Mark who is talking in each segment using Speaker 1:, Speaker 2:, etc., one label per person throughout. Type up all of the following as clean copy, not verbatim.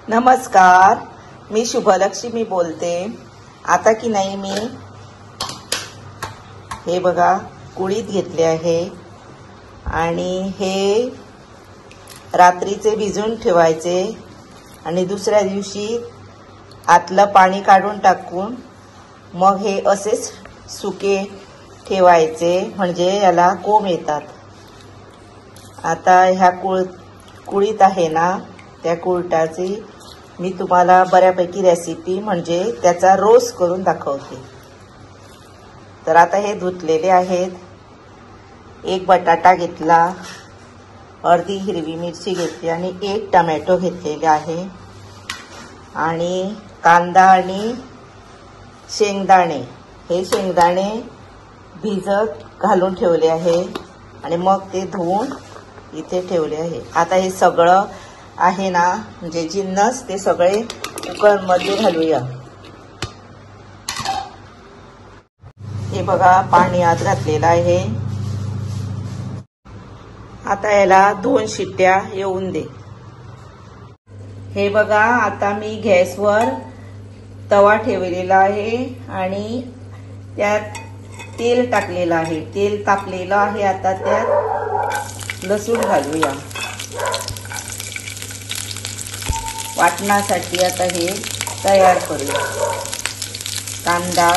Speaker 1: नमस्कार, मी शुभलक्ष्मी बोलते। आता की नाही मी हे बघा कुळीत घेतले आहे आणि हे रात्रीचे भिजून ठेवायचे आणि दुसऱ्या दिवशी आतलं पाणी काढून टाकून मग हे असेच सुके ठेवायचे, म्हणजे याला कोंब येतात। आता ह्या कुळीत आहे ना, त्या कुळटाची मी तुम्हाला बऱ्यापैकी रेसिपी म्हणजे त्याचा रोस करून दाखवते। तर आता हे धुतलेले आहेत। एक बटाटा घेतला, अर्धी हिरवी मिरची घेतली आणि एक टोमॅटो घेतलेले आहे आणि कांदा आणि शेंगदाणे, हे शेंगदाणे भिजत घालून ठेवले आहे आणि मग ते धुवून इथे ठेवले आहे। आता हे सगळं आहे ना, म्हणजे जिन्नस ते सगळे कुकरमध्ये घालूया। हे बघा पाणी आत घातलेलं आहे। आता याला 2 शिट्ट्या येऊन दे। हे बघा आता मी गॅसवर तवा ठेवलेला आहे आणि त्यात तेल टाकलेलं आहे। तेल तापलेलं आहे। आता त्यात लसूण घालूया वाटण्यासाठी। आता हे तयार करूया। कांदा,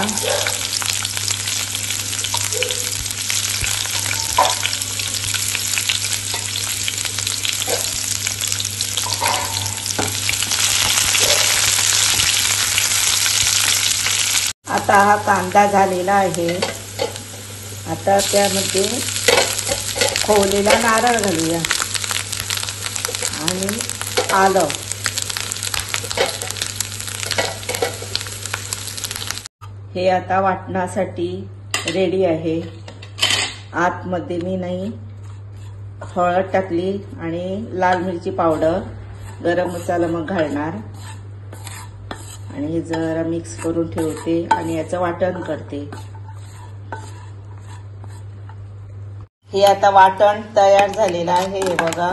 Speaker 1: आता हा कांदा झालेला आहे। आता त्यामध्ये खोवलेला नारळ घालूया आणि आलं। हे आता वाटण्यासाठी रेडी आहे। आतमध्ये मी नाही हळद टाकली आणि लाल मिरची पावडर, गरम मसाला मग घालणार आणि हे जरा मिक्स करून ठेवते आणि याचं वाटण करते। हे आता वाटण तयार झालेलं आहे। हे बघा,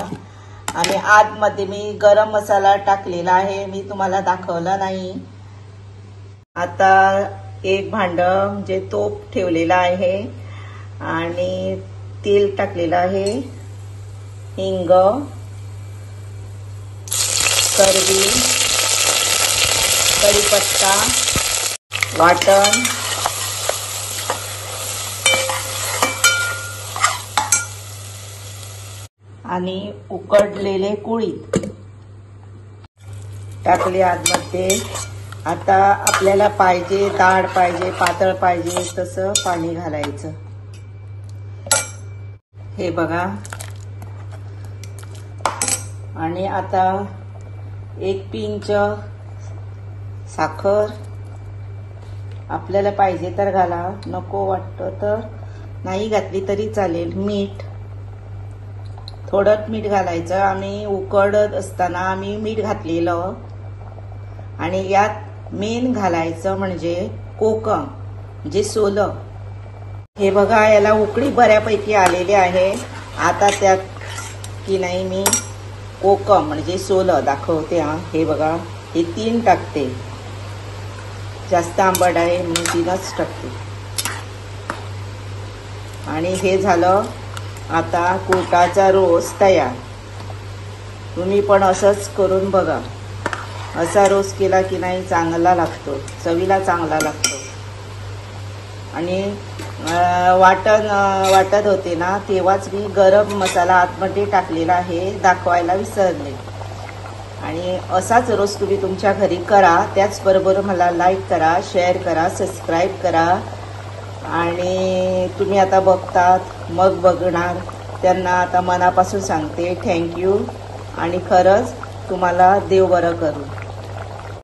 Speaker 1: आणि आतमध्ये मी गरम मसाला टाकलेला आहे, मी तुम्हाला दाखवला नाही। आता एक भांड म्हणजे तोप ठेवलेला आहे आणि तेल टाकलेलं आहे, हिंग, करवी, कढीपत्ता, वाटण, आणि उकडलेले कुळीत टाकले आतमध्ये। आता आपल्याला पाहिजे दाढ पाहिजे पातळ पाहिजे तसं पाणी घालायचं। हे बघा, आणि आता 1 पिंच साखर, आपल्याला पाहिजे तर घाला, नको वाटतं तर नाही घातली तरी चालेल। मीठ, थोडं मीठ घालायचं। आम्ही उकडत असताना आम्ही मीठ घातलेलं। आणि यात मेन घालायचं म्हणजे कोकम, म्हणजे सोलं। हे बघा, याला उकळी बऱ्यापैकी आलेली आहे। आता त्यात की नाही मी कोकम म्हणजे सोलं दाखवते। हे बघा, हे 3 टाकते, जास्त आंबट आहे म्हणून 3च टाकते। आणि हे झालं आता कुळटाचा रोस तयार। तुम्ही पण असंच करून बघा। असा रोस केला की नाही चांगला लागतो, चवीला चांगला लागतो। आणि वाटत होते ना तेव्हाच मी गरम मसाला आतमध्ये टाकलेला आहे, दाखवायला विसरले। आणि असाच रोस तुम्ही तुमच्या घरी करा। त्याचबरोबर मला लाईक करा, शेअर करा, सबस्क्राईब करा। आणि तुम्ही आता बघतात मग बघणार त्यांना आता मनापासून सांगते थँक्यू। आणि खरंच तुम्हाला देव बरं करू।